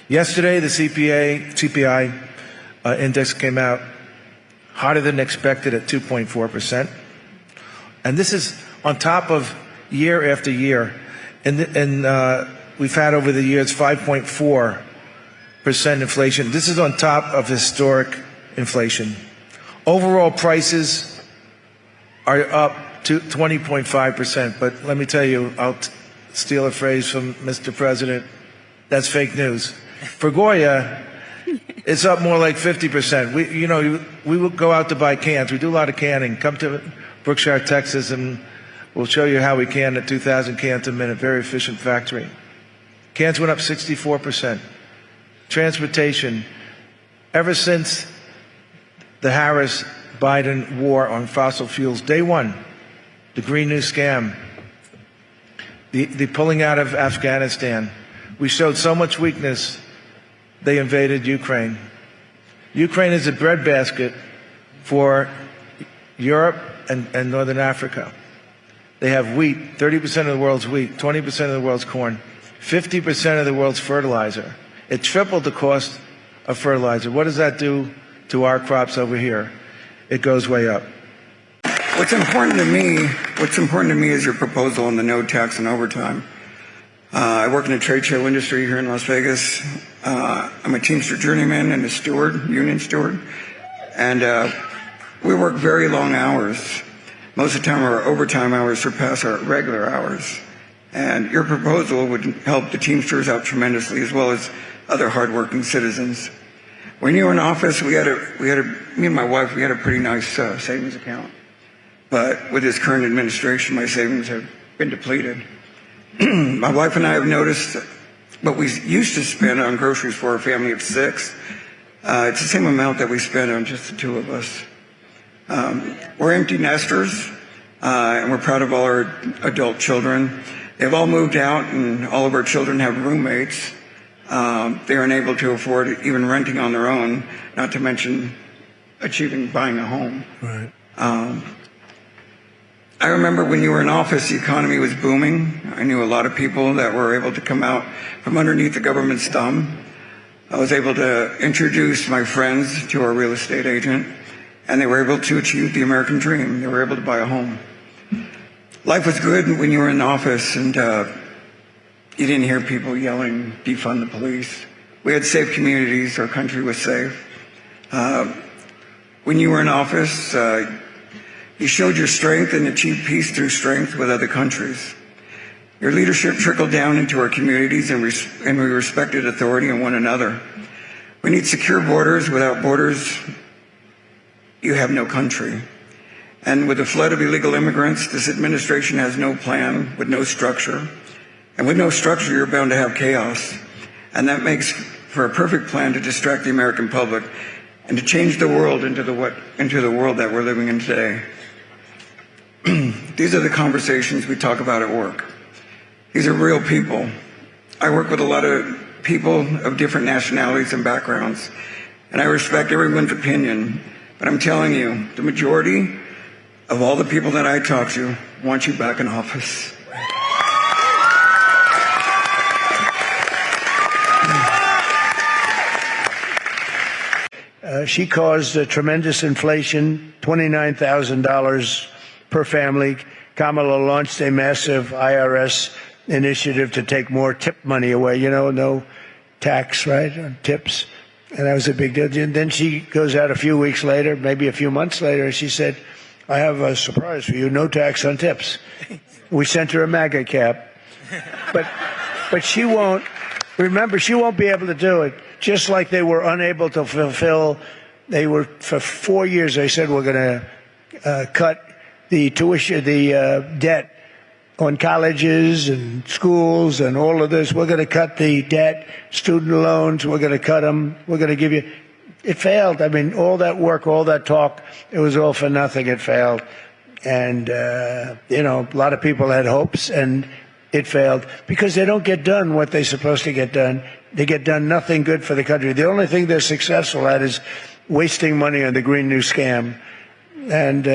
Yesterday, the CPI index came out hotter than expected at 2.4%. And this is on top of year after year. And we've had over the years 5.4% inflation. This is on top of historic inflation. Overall prices are up to 20.5%. But let me tell you, I'll steal a phrase from Mr. President, that's fake news. For Goya, it's up more like 50%. We will go out to buy cans. We do a lot of canning. Come to Brookshire, Texas, and we'll show you how we can at 2,000 cans a minute. Very efficient factory. Cans went up 64%. Transportation, ever since the Harris-Biden war on fossil fuels, day one, the Green New scam, the pulling out of Afghanistan, we showed so much weakness, they invaded Ukraine. Ukraine is a breadbasket for Europe and Northern Africa. They have wheat, 30% of the world's wheat, 20% of the world's corn, 50% of the world's fertilizer. It tripled the cost of fertilizer. What does that do to our crops over here? It goes way up. What's important to me is your proposal on the no tax and overtime. I work in the trade show industry here in Las Vegas. I'm a Teamster journeyman and a steward, union steward. And we work very long hours. Most of the time our overtime hours surpass our regular hours. And your proposal would help the Teamsters out tremendously, as well as other hardworking citizens. When you were in office, me and my wife, we had a pretty nice savings account. But with this current administration, my savings have been depleted. My wife and I have noticed what we used to spend on groceries for a family of 6. It's the same amount that we spend on just the 2 of us. We're empty nesters, and we're proud of all our adult children. They've all moved out, and all of our children have roommates. They're unable to afford even renting on their own, not to mention buying a home. Right. I remember when you were in office, the economy was booming. I knew a lot of people that were able to come out from underneath the government's thumb. I was able to introduce my friends to our real estate agent, and they were able to achieve the American dream. They were able to buy a home. Life was good when you were in office, and you didn't hear people yelling, defund the police. We had safe communities. Our country was safe. When you were in office, you showed your strength and achieved peace through strength with other countries. Your leadership trickled down into our communities, and we respected authority in one another. We need secure borders. Without borders, you have no country. And with a flood of illegal immigrants, this administration has no plan, with no structure. And with no structure, you're bound to have chaos. And that makes for a perfect plan to distract the American public and to change the world into the world that we're living in today. These are the conversations we talk about at work. These are real people. I work with a lot of people of different nationalities and backgrounds, and I respect everyone's opinion. But I'm telling you, the majority of all the people that I talk to want you back in office. She caused a tremendous inflation, $29,000 per family. Kamala launched a massive IRS initiative to take more tip money away. No tax, right, on tips. And that was a big deal. And then she goes out a few weeks later, maybe a few months later, and she said, I have a surprise for you, no tax on tips. We sent her a MAGA cap. But she won't, remember, she won't be able to do it. Just like they were unable to fulfill, for 4 years, they said, we're going to cut the tuition, the debt on colleges and schools and all of this. We're going to cut the debt, student loans. We're going to cut them. We're going to give you. It failed. I mean, all that work, all that talk, it was all for nothing. It failed. And, a lot of people had hopes, and it failed because they don't get done what they're supposed to get done. They get done nothing good for the country. The only thing they're successful at is wasting money on the Green New scam. And